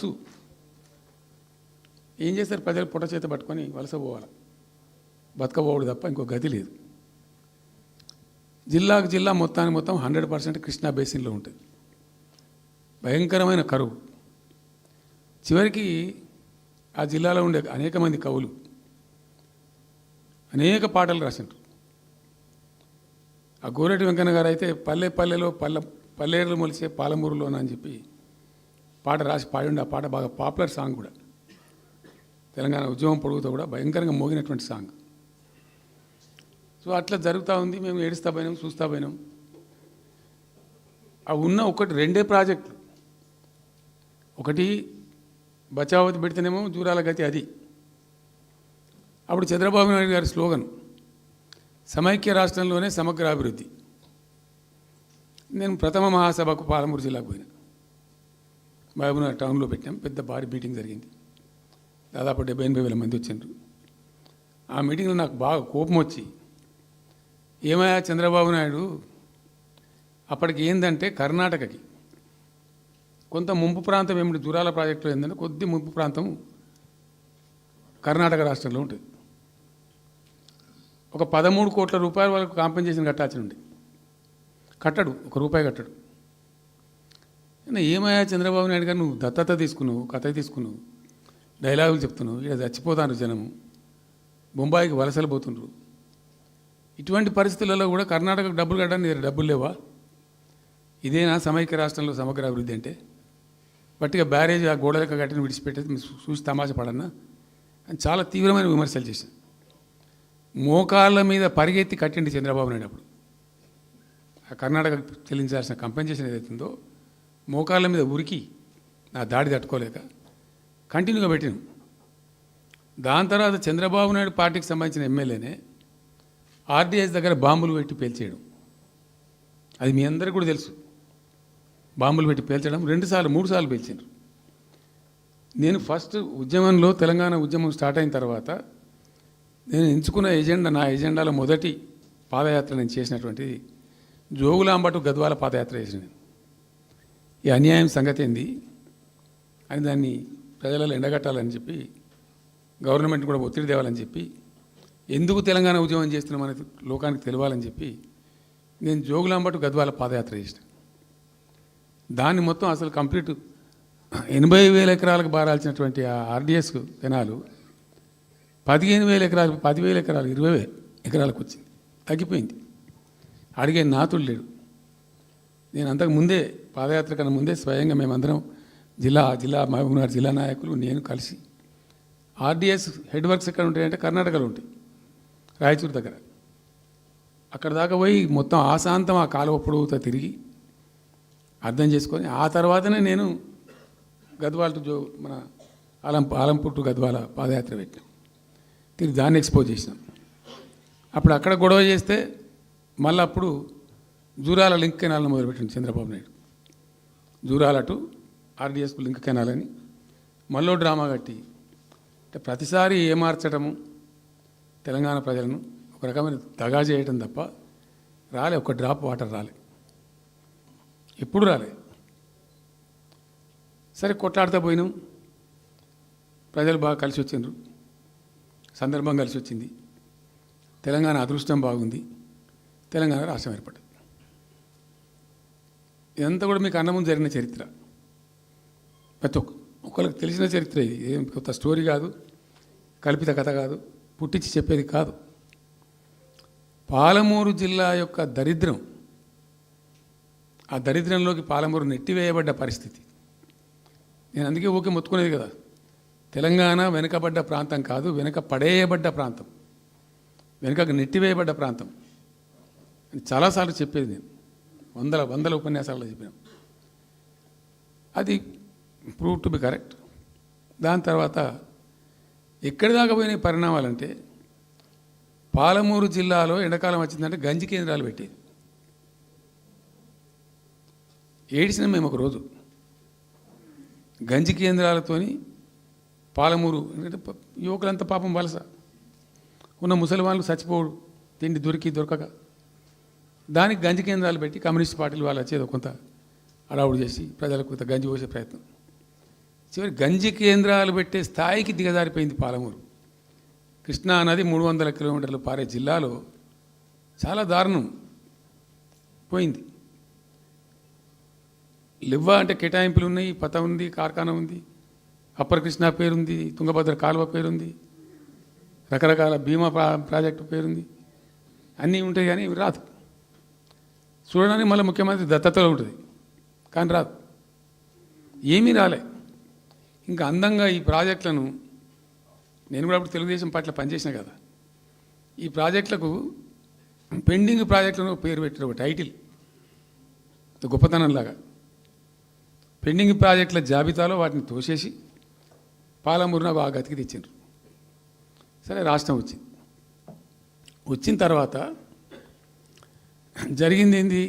Bus ఏం చేస్తారు? ప్రజలు పొట్ట చేత పట్టుకొని వలస పోవాలి, బతకపోవడు తప్ప ఇంకో గతి లేదు. జిల్లాకు జిల్లా మొత్తానికి మొత్తం 100% కృష్ణా బేసిన్లో ఉంటుంది. భయంకరమైన కరువు. చివరికి ఆ జిల్లాలో ఉండే అనేక మంది కవులు అనేక పాటలు రాసిండ్రు. ఆ గోరెటి వెంకన్న గారు అయితే పల్లె పల్లెలో పల్లెలు మొలిసే పాలమూరులోన అని చెప్పి పాట రాసి పాడిండి. ఆ పాట బాగా పాపులర్ సాంగ్ కూడా, తెలంగాణ ఉద్యమం పొడుగుతో కూడా భయంకరంగా మోగినటువంటి సాంగ్. సో అట్లా జరుగుతూ ఉంది. మేము ఏడుస్తా పోయినాం, చూస్తూ పోయినాం. ఆ ఉన్న రెండే ప్రాజెక్టులు, ఒకటి బచావతి పెడితేనేమో జూరాల గతి అది. అప్పుడు చంద్రబాబు నాయుడు గారి స్లోగన్ సమైక్య రాష్ట్రంలోనే సమగ్ర అభివృద్ధి. నేను ప్రథమ మహాసభకు పాలమూరు జిల్లాకు పోయినా, మహబూబ్నగర్ టౌన్లో పెట్టాం. పెద్ద భారీ మీటింగ్ జరిగింది, దాదాపు 70,000 మంది వచ్చిండ్రు. ఆ మీటింగ్లో నాకు బాగా కోపం వచ్చి, ఏమయ్యా చంద్రబాబు నాయుడు, అప్పటికి ఏంటంటే కర్ణాటకకి కొంత ముంపు ప్రాంతం ఏమిటి, దూరాల ప్రాజెక్టులో ఏంటంటే కొద్ది ముంపు ప్రాంతం కర్ణాటక రాష్ట్రంలో ఉంటుంది. ఒక 13 కోట్ల రూపాయల వరకు కాంపెన్సేషన్ కట్టాల్సి ఉండే, కట్టడు, ₹1 కట్టడు. ఏమయ్యా చంద్రబాబు నాయుడు గారు, నువ్వు దత్తత తీసుకున్నావు, కథ తీసుకున్నావు, డైలాగులు చెప్తున్నావు, ఇక్కడ చచ్చిపోతాను జనము, బొంబాయికి వలసలు పోతుండ్రు. ఇటువంటి పరిస్థితులలో కూడా కర్ణాటకకు డబ్బులు కట్టడానికి డబ్బులు లేవా? ఇదేనా సమైక్య రాష్ట్రంలో సమగ్ర అభివృద్ధి అంటే? బట్టిగా బ్యారేజ్ ఆ గోడలకు కట్టిన విడిచిపెట్టేది చూసి తమాషా పడన్నా అని చాలా తీవ్రమైన విమర్శలు చేశాను. మోకాళ్ళ మీద పరిగెత్తి కట్టిండి చంద్రబాబు నాయుడు. అప్పుడు ఆ కర్ణాటక చెల్లించాల్సిన కంపెన్సేషన్ ఏదైతుందో మోకాళ్ళ మీద ఉరికి నా దాడి తట్టుకోలేక కంటిన్యూగా పెట్టినాం. దాని తర్వాత చంద్రబాబు నాయుడు పార్టీకి సంబంధించిన ఎమ్మెల్యేనే ఆర్డీఎస్ దగ్గర బాంబులు పెట్టి పేల్చేయడం, అది మీ అందరికీ కూడా తెలుసు. బాంబులు పెట్టి పేల్చడం 2 సార్లు 3 సార్లు పేల్చారు. నేను ఫస్ట్ ఉద్యమంలో, తెలంగాణ ఉద్యమం స్టార్ట్ అయిన తర్వాత నేను ఎంచుకున్న ఎజెండా, నా ఎజెండాలో మొదటి పాదయాత్ర నేను చేసినటువంటిది జోగులాంబ టు గద్వాల పాదయాత్ర చేసిన. ఈ అన్యాయం సంగతి ఏంది అని దాన్ని ప్రజలలో ఎండగట్టాలని చెప్పి, గవర్నమెంట్ కూడా ఒత్తిడి తేవాలని చెప్పి, ఎందుకు తెలంగాణ ఉద్యమం చేస్తున్నాం అనేది లోకానికి తెలియాలని చెప్పి నేను జోగులాంబ టు గద్వాల పాదయాత్ర చేసిన. దాన్ని మొత్తం అసలు కంప్లీట్ 80,000 ఎకరాలకు బారాల్సినటువంటి ఆ ఆర్డీఎస్ కెనాలు 15,000 ఎకరాలు, 10,000 ఎకరాలు, 20,000 ఎకరాలకు వచ్చింది, తగ్గిపోయింది. అడిగే నాతుడు లేడు. నేను అంతకు ముందే, పాదయాత్ర కన్నా ముందే స్వయంగా మేమందరం జిల్లా మహబూబ్నగర్ జిల్లా నాయకులు నేను కలిసి, ఆర్డీఎస్ హెడ్ వర్క్స్ ఎక్కడ ఉంటాయంటే కర్ణాటకలో ఉంటాయి, రాయచూరు దగ్గర. అక్కడ దాకా పోయి మొత్తం ఆశాంతం ఆ కాలువ పొడవుతో తిరిగి అర్థం చేసుకొని ఆ తర్వాతనే నేను గద్వాల టు మన ఆలంపూర్ టు గద్వాల పాదయాత్ర పెట్టినాం. తిరిగి దాన్ని ఎక్స్పోజ్ చేసినాం. అప్పుడు అక్కడ గొడవ చేస్తే మళ్ళీ అప్పుడు జూరాల లింక్ కెనాల్ని మొదలుపెట్టింది చంద్రబాబు నాయుడు. జూరాల టు ఆర్డీఎస్కు లింక్ కెనాల్ అని మళ్ళీ డ్రామా కట్టి, అంటే ప్రతిసారి ఏమార్చడము, తెలంగాణ ప్రజలను ఒక రకమైన దగా చేయటం తప్ప రాలే, ఒక డ్రాప్ వాటర్ రాలే, ఎప్పుడు రాలే. సరే కొట్లాడుతూ పోయినాం, ప్రజలు బాగా కలిసి వచ్చిండ్రు, సందర్భం కలిసి వచ్చింది, తెలంగాణ అదృష్టం బాగుంది, తెలంగాణ రాష్ట్రం ఏర్పడింది. ఇదంతా కూడా మీకు అన్నముందు జరిగిన చరిత్ర, ప్రతి ఒక్కరికి తెలిసిన చరిత్ర. ఇది ఏం కొత్త స్టోరీ కాదు, కల్పిత కథ కాదు, పుట్టించి చెప్పేది కాదు. పాలమూరు జిల్లా యొక్క దరిద్రం, ఆ దరిద్రంలోకి పాలమూరు నెట్టివేయబడ్డ పరిస్థితి. నేను అందుకే ఊకే మొత్తుకునేది కదా, తెలంగాణ వెనుకబడ్డ ప్రాంతం కాదు, వెనుక పడేయబడ్డ ప్రాంతం, వెనుకకు నెట్టివేయబడ్డ ప్రాంతం అని చాలాసార్లు చెప్పేది. నేను వందల ఉపన్యాసాల్లో చెప్పినాం. అది ప్రూవ్ టు బి కరెక్ట్. దాని తర్వాత ఎక్కడి దాకా పోయిన పరిణామాలంటే, పాలమూరు జిల్లాలో ఎండాకాలం వచ్చిందంటే గంజి కేంద్రాలు పెట్టేది. ఏడిసినాం మేము ఒకరోజు. గంజి కేంద్రాలతోని పాలమూరు, ఎందుకంటే యువకులంతా పాపం వలస ఉన్న ముసలి వాళ్ళు చచ్చిపోడు, తిండి దొరకక, దానికి గంజి కేంద్రాలు పెట్టి కమ్యూనిస్ట్ పార్టీలు వాళ్ళు వచ్చేది కొంత అడావుడు చేసి ప్రజలకు కొంత గంజి పోసే ప్రయత్నం చివరి గంజి కేంద్రాలు పెట్టే స్థాయికి దిగజారిపోయింది పాలమూరు. కృష్ణా నది 300 కిలోమీటర్లు పారే జిల్లాలో చాలా దారుణం పోయింది. లివ్వా అంటే కేటాయింపులు ఉన్నాయి, పత ఉంది, కార్ఖానా ఉంది, అప్పర్ కృష్ణా పేరుంది, తుంగభద్ర కాలువ పేరుంది, రకరకాల భీమా ప్రాజెక్టు పేరుంది, అన్నీ ఉంటాయి కానీ ఇవి రాదు. చూడడానికి మళ్ళీ ముఖ్యమంత్రి దత్తతలో ఉంటుంది కానీ రాదు, ఏమీ రాలే. ఇంకా అందంగా ఈ ప్రాజెక్టులను నేను కూడా అప్పుడు తెలుగుదేశం పార్టీలో పనిచేసిన కదా, ఈ ప్రాజెక్టులకు పెండింగ్ ప్రాజెక్టులను పేరు పెట్టారు, ఒక టైటిల్ గొప్పతనంలాగా. పెండింగ్ ప్రాజెక్టుల జాబితాలో వాటిని తోసేసి పాలమూరున బాగా గతికి తెచ్చిండ్రు. సరే రాష్ట్రం వచ్చింది. వచ్చిన తర్వాత జరిగింది ఏంది,